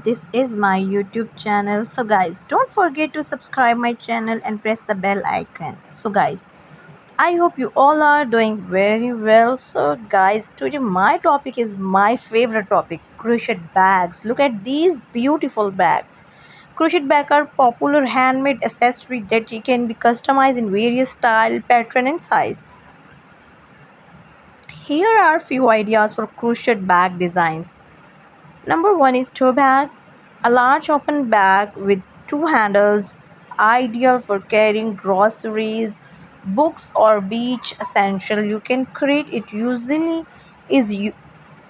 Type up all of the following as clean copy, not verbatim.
This is my YouTube channel. So guys, don't forget to subscribe my channel and press the bell icon. So guys, I hope you all are doing very well. So guys, today my topic is my favorite topic, crochet bags. Look at these beautiful bags. Crochet bags are popular handmade accessory that you can be customized in various style, pattern and size. Here are few ideas for crochet bag designs. Number one is tote bag, a large open bag with two handles, ideal for carrying groceries, books, or beach essential. You can create it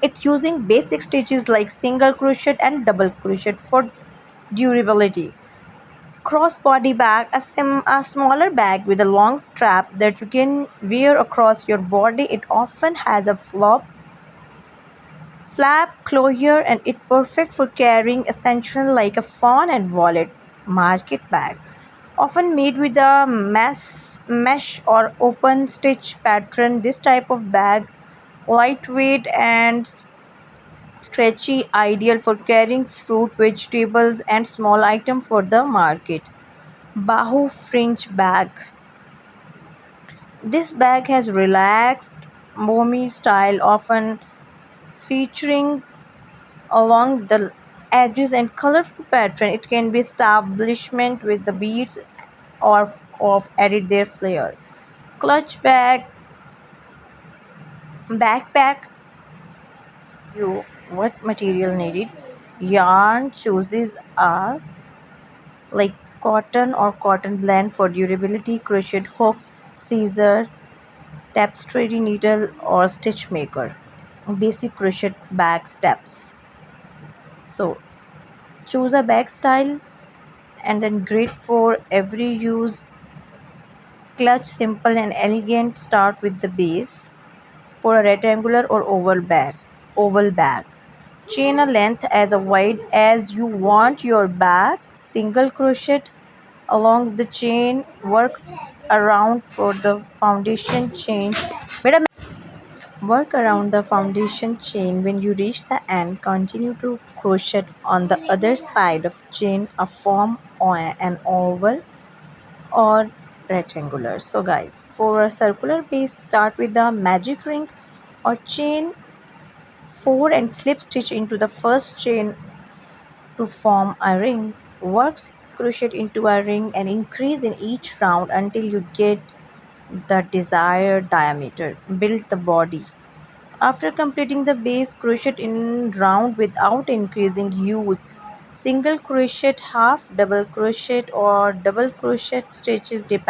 it using basic stitches like single crochet and double crochet for durability. Crossbody bag, a smaller bag with a long strap that you can wear across your body. It often has a flap closure and it perfect for carrying essentials like a phone and wallet. Market bag, often made with a mesh or open stitch pattern. This type of bag, lightweight and stretchy, ideal for carrying fruit, vegetables and small items for the market. Bahu fringe bag, this bag has relaxed mommy style, often featuring along the edges and colorful pattern. It can be establishment with the beads or of added their flair. Clutch bag, backpack, you what material needed. Yarn chooses are like cotton or cotton blend for durability. Crochet hook, scissor, tapestry needle or stitch maker. Basic crochet bag steps. So choose a bag style and then great for every use. Clutch, simple and elegant. Start with the base for a rectangular or oval bag. Chain a length as wide as you want your bag. Single crochet along the chain. Work around for the foundation chain. Work around the foundation chain. When you reach the end, continue to crochet on the other side of the chain a form an oval or rectangular. So guys, for a circular base, start with the magic ring or chain 4 and slip stitch into the first chain to form a ring. Work single crochet into a ring and increase in each round until you get the desired diameter. Build the body. After completing the base, crochet in round without increasing. Use single crochet, half double crochet or double crochet stitches depending